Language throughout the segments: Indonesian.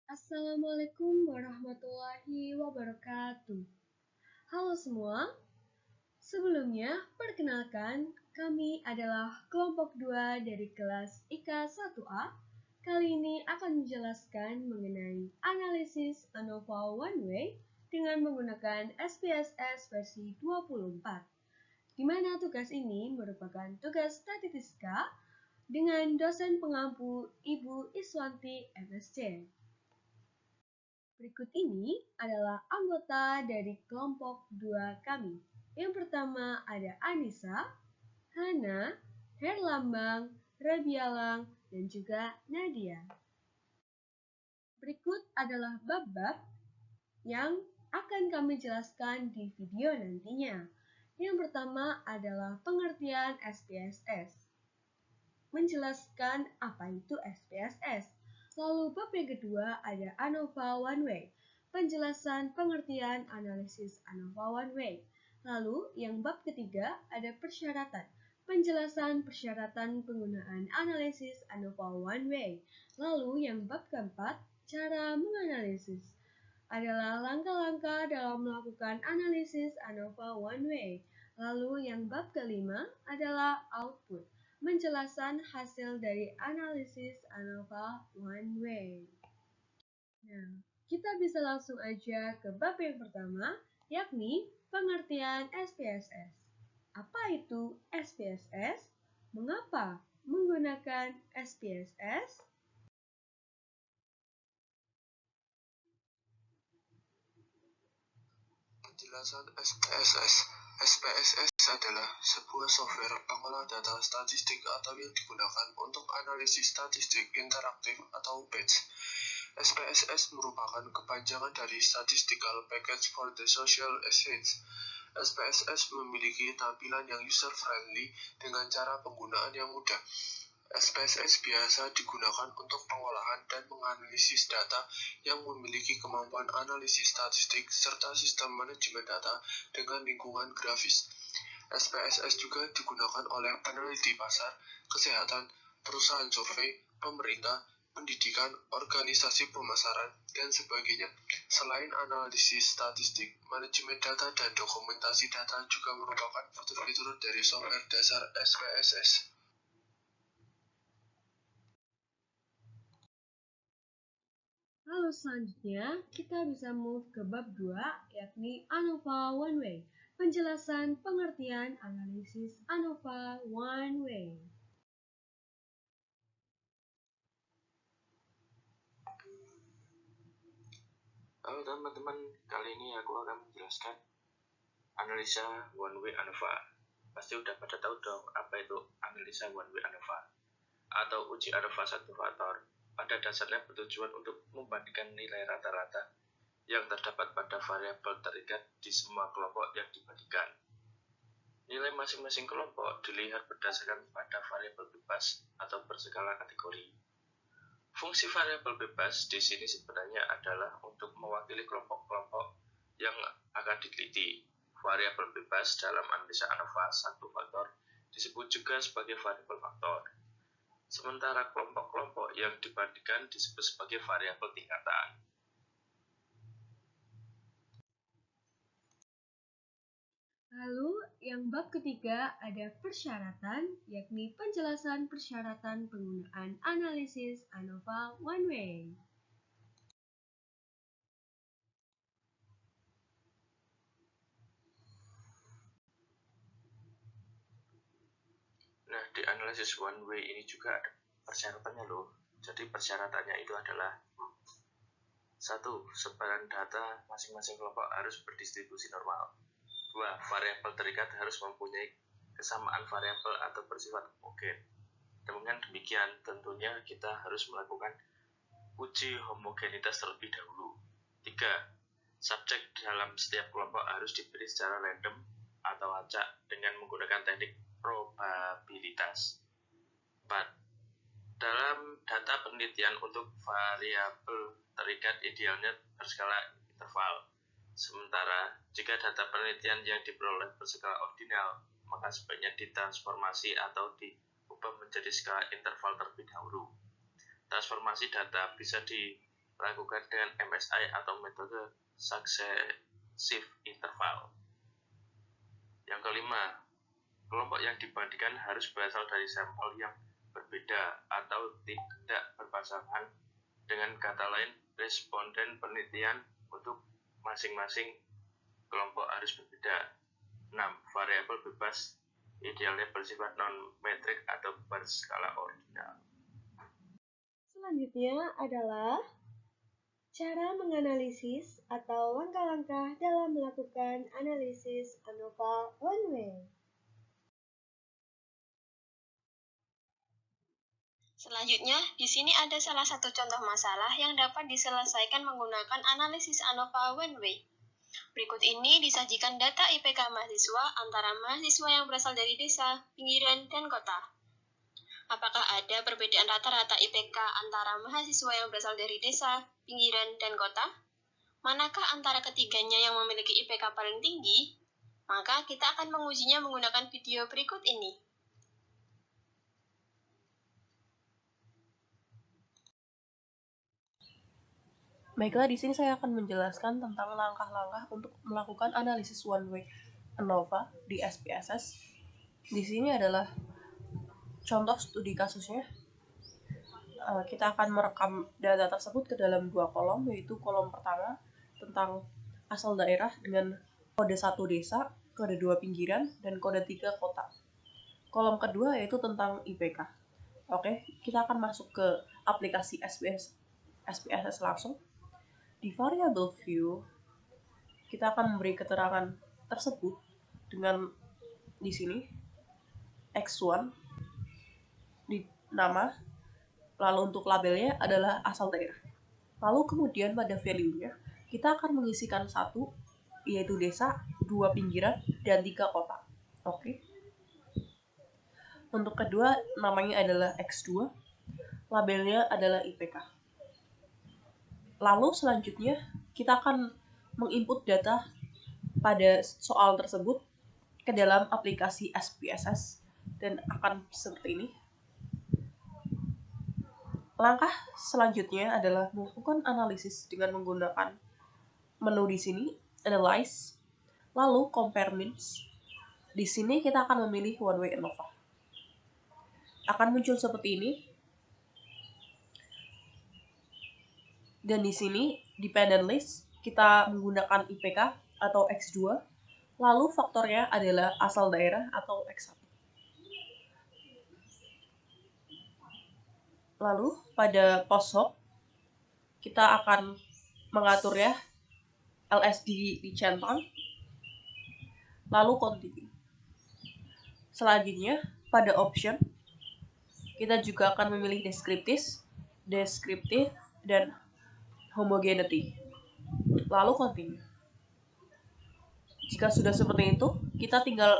Assalamualaikum warahmatullahi wabarakatuh. Halo semua, sebelumnya perkenalkan kami adalah kelompok 2 dari kelas IKA 1A. Kali ini akan menjelaskan mengenai analisis ANOVA One Way dengan menggunakan SPSS versi 24. Di mana tugas ini merupakan tugas statistika dengan dosen pengampu Ibu Iswanti MSc. Berikut ini adalah anggota dari kelompok 2 kami. Yang pertama ada Anissa, Hana, Herlambang, Rabialang, dan juga Nadia. Berikut adalah bab-bab yang akan kami jelaskan di video nantinya. Yang pertama adalah pengertian SPSS. Menjelaskan apa itu SPSS. Lalu bab yang kedua ada ANOVA One Way, penjelasan pengertian analisis ANOVA One Way. Lalu yang bab ketiga ada persyaratan, penjelasan persyaratan penggunaan analisis ANOVA One Way. Lalu yang bab keempat, cara menganalisis adalah langkah-langkah dalam melakukan analisis ANOVA One Way. Lalu yang bab kelima adalah output, penjelasan hasil dari analisis ANOVA One Way. Nah, kita bisa langsung aja ke bab yang pertama, yakni pengertian SPSS. Apa itu SPSS? Mengapa menggunakan SPSS? Penjelasan SPSS. SPSS adalah sebuah software pengolah data statistik atau yang digunakan untuk analisis statistik interaktif atau batch. SPSS merupakan kepanjangan dari Statistical Package for the Social Sciences. SPSS memiliki tampilan yang user-friendly dengan cara penggunaan yang mudah. SPSS biasa digunakan untuk pengolahan dan menganalisis data yang memiliki kemampuan analisis statistik serta sistem manajemen data dengan lingkungan grafis. SPSS juga digunakan oleh peneliti pasar, kesehatan, perusahaan survei, pemerintah, pendidikan, organisasi pemasaran, dan sebagainya. Selain analisis statistik, manajemen data dan dokumentasi data juga merupakan fitur-fitur dari software dasar SPSS. Lalu selanjutnya, kita bisa move ke bab 2, yakni ANOVA One Way, penjelasan pengertian analisis ANOVA One Way. Halo teman-teman, kali ini aku akan menjelaskan analisa One Way ANOVA. Pasti udah pada tahu dong apa itu analisa One Way ANOVA atau uji ANOVA satu faktor. Pada dasarnya bertujuan untuk membandingkan nilai rata-rata yang terdapat pada variabel terikat di semua kelompok yang dibandingkan. Nilai masing-masing kelompok dilihat berdasarkan pada variabel bebas atau berskala kategori. Fungsi variabel bebas di sini sebenarnya adalah untuk mewakili kelompok-kelompok yang akan diteliti. Variabel bebas dalam analisa ANOVA satu faktor disebut juga sebagai variabel faktor. Sementara kelompok-kelompok yang dibandingkan disebut sebagai variabel tingkatan. Lalu yang bab ketiga ada persyaratan, yakni penjelasan persyaratan penggunaan analisis ANOVA One Way. Nah, di analisis One Way ini juga ada persyaratannya loh. Jadi persyaratannya itu adalah 1. Sebaran data masing-masing kelompok harus berdistribusi normal. 2. Variabel terikat harus mempunyai kesamaan variabel atau bersifat homogen. Dengan demikian, tentunya kita harus melakukan uji homogenitas terlebih dahulu. 3. Subjek dalam setiap kelompok harus dipilih secara random atau acak dengan menggunakan teknik probabilitas. 4. Dalam data penelitian untuk variabel terikat idealnya berskala interval. Sementara, jika data penelitian yang diperoleh berskala ordinal, maka sebaiknya ditransformasi atau diubah menjadi skala interval terlebih dahulu. Transformasi data bisa lakukan dengan MSI atau metode successive interval. Yang kelima, kelompok yang dibandingkan harus berasal dari sampel yang berbeda atau tidak berpasangan. Dengan kata lain, responden penelitian untuk masing-masing kelompok harus berbeda. 6. Variabel bebas idealnya bersifat non-metrik atau berskala ordinal. Selanjutnya adalah cara menganalisis atau langkah-langkah dalam melakukan analisis ANOVA one-way. Selanjutnya, di sini ada salah satu contoh masalah yang dapat diselesaikan menggunakan analisis ANOVA one-way. Berikut ini disajikan data IPK mahasiswa antara mahasiswa yang berasal dari desa, pinggiran, dan kota. Apakah ada perbedaan rata-rata IPK antara mahasiswa yang berasal dari desa, pinggiran, dan kota? Manakah antara ketiganya yang memiliki IPK paling tinggi? Maka kita akan mengujinya menggunakan video berikut ini. Baiklah, di sini saya akan menjelaskan tentang langkah-langkah untuk melakukan analisis one-way ANOVA di SPSS. Di sini adalah contoh studi kasusnya. Kita akan merekam data tersebut ke dalam dua kolom, yaitu kolom pertama tentang asal daerah dengan kode 1 desa, kode 2 pinggiran, dan kode 3 kota. Kolom kedua yaitu tentang IPK. Oke, kita akan masuk ke aplikasi SPSS langsung. Di variable view, kita akan memberi keterangan tersebut dengan di sini X1 di nama, lalu untuk labelnya adalah asal daerah. Lalu kemudian pada value-nya kita akan mengisikan 1 yaitu desa, 2 pinggiran, dan 3 kota. Oke. Untuk kedua namanya adalah X2, labelnya adalah IPK. Lalu selanjutnya kita akan menginput data pada soal tersebut ke dalam aplikasi SPSS dan akan seperti ini. Langkah selanjutnya adalah melakukan analisis dengan menggunakan menu di sini, analyze, lalu compare means. Di sini kita akan memilih one way ANOVA. Akan muncul seperti ini. Dan di sini dependent list kita menggunakan IPK atau X2, lalu faktornya adalah asal daerah atau X1. Lalu pada post-hoc kita akan mengatur ya LSD dicentang, lalu continue. Selanjutnya pada option kita juga akan memilih descriptive, dan homogeneity. Lalu continue. Jika sudah seperti itu, kita tinggal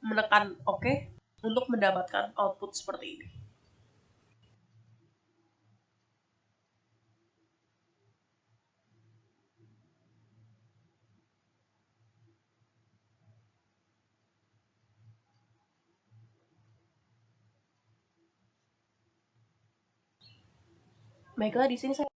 menekan OK untuk mendapatkan output seperti ini. Baiklah, di sini saya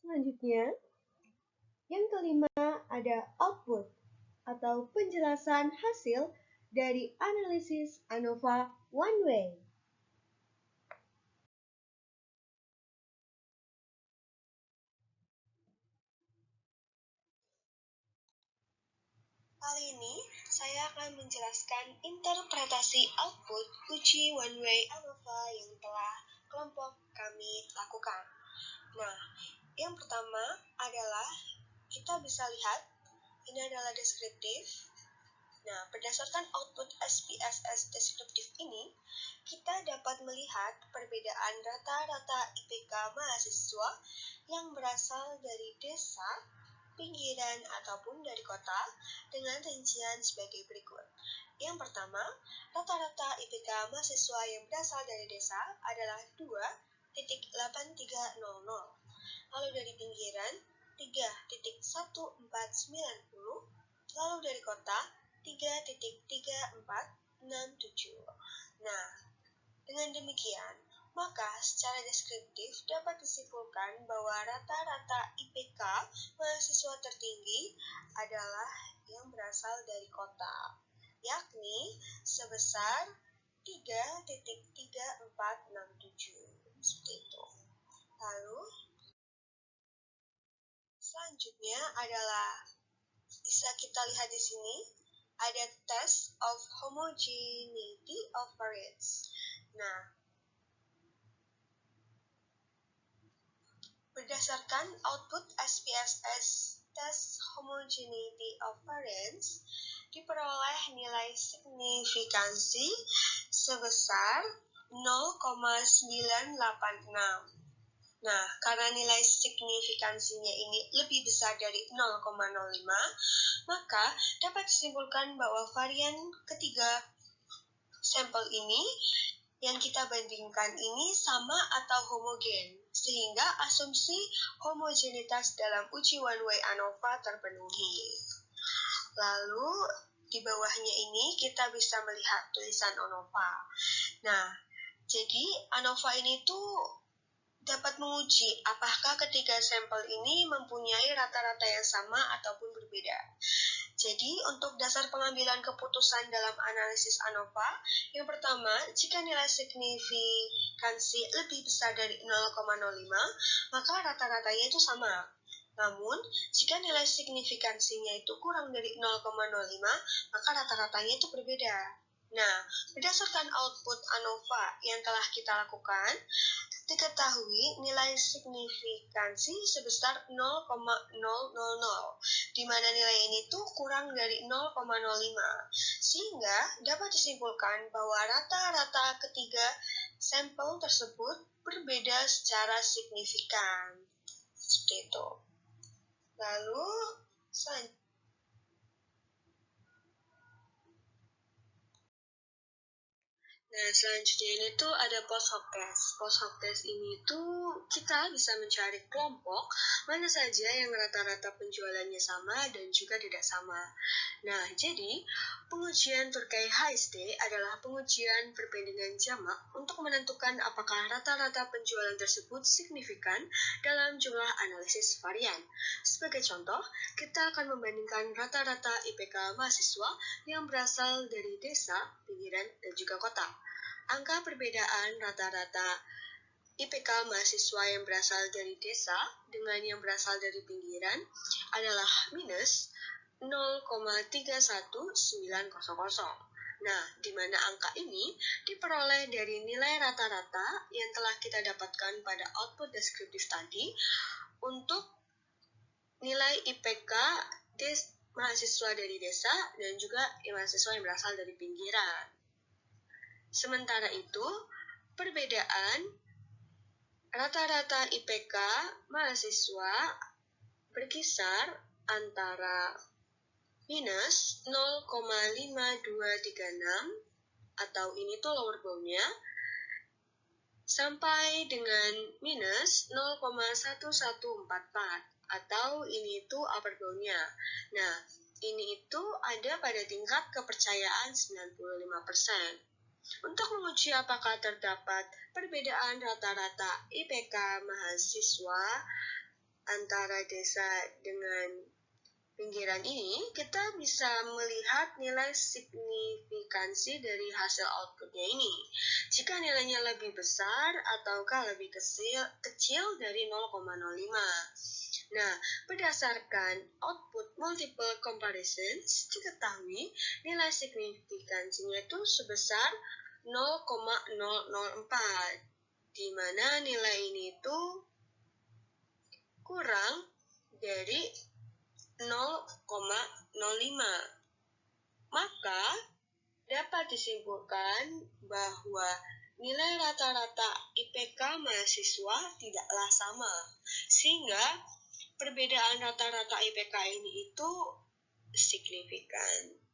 Selanjutnya, yang kelima ada output atau penjelasan hasil dari analisis ANOVA one way. Kali ini saya akan menjelaskan interpretasi output uji one way ANOVA yang telah kelompok kami lakukan. Nah, yang pertama adalah kita bisa lihat ini adalah deskriptif. Nah, berdasarkan output SPSS deskriptif ini, kita dapat melihat perbedaan rata-rata IPK mahasiswa yang berasal dari desa, pinggiran, ataupun dari kota dengan rincian sebagai berikut. Yang pertama, rata-rata IPK mahasiswa yang berasal dari desa adalah 2.8300. Lalu dari pinggiran 3.1490, lalu dari kota 3.3467. Nah, dengan demikian, maka secara deskriptif dapat disimpulkan bahwa rata-rata IPK mahasiswa tertinggi adalah yang berasal dari kota, yakni sebesar 3.3467. Seperti itu. Lalu, selanjutnya adalah bisa kita lihat di sini ada test of homogeneity of variance. Nah, berdasarkan output SPSS test homogeneity of variance diperoleh nilai signifikansi sebesar 0,986. Nah, karena nilai signifikansinya ini lebih besar dari 0,05, maka dapat disimpulkan bahwa varian ketiga sampel ini yang kita bandingkan ini sama atau homogen, sehingga asumsi homogenitas dalam uji one way ANOVA terpenuhi. Lalu, di bawahnya ini kita bisa melihat tulisan ANOVA. Nah, jadi ANOVA ini tuh dapat menguji apakah ketiga sampel ini mempunyai rata-rata yang sama ataupun berbeda. Jadi, untuk dasar pengambilan keputusan dalam analisis ANOVA, yang pertama, jika nilai signifikansi lebih besar dari 0,05, maka rata-ratanya itu sama. Namun, jika nilai signifikansinya itu kurang dari 0,05, maka rata-ratanya itu berbeda. Nah, berdasarkan output ANOVA yang telah kita lakukan, diketahui nilai signifikansi sebesar 0,000, di mana nilai ini tuh kurang dari 0,05, sehingga dapat disimpulkan bahwa rata-rata ketiga sampel tersebut berbeda secara signifikan. Seperti itu. Lalu, selanjutnya. Nah, selanjutnya ini tuh ada post hoc test. Post hoc test ini tuh kita bisa mencari kelompok mana saja yang rata-rata penjualannya sama dan juga tidak sama. Nah, jadi pengujian Turkey HSD adalah pengujian perbandingan jamak untuk menentukan apakah rata-rata penjualan tersebut signifikan dalam jumlah analisis varian. Sebagai contoh, kita akan membandingkan rata-rata IPK mahasiswa yang berasal dari desa, pinggiran, dan juga kota. Angka perbedaan rata-rata IPK mahasiswa yang berasal dari desa dengan yang berasal dari pinggiran adalah minus 0,31900. Nah, di mana angka ini diperoleh dari nilai rata-rata yang telah kita dapatkan pada output deskriptif tadi untuk nilai IPK mahasiswa dari desa dan juga mahasiswa yang berasal dari pinggiran. Sementara itu, perbedaan rata-rata IPK mahasiswa berkisar antara minus 0,5236 atau ini tuh lower bound-nya sampai dengan minus 0,1144 atau ini tuh upper bound-nya. Nah, ini itu ada pada tingkat kepercayaan 95%. Untuk menguji apakah terdapat perbedaan rata-rata IPK mahasiswa antara desa dengan pinggiran ini, kita bisa melihat nilai signifikansi dari hasil outputnya ini. Jika nilainya lebih besar ataukah lebih kecil dari 0,05. Nah, berdasarkan output multiple comparisons, diketahui nilai signifikansinya itu sebesar 0,004, di mana nilai ini itu kurang dari 0,05. Maka dapat disimpulkan bahwa nilai rata-rata IPK mahasiswa tidaklah sama, sehingga perbedaan rata-rata IPK ini itu signifikan.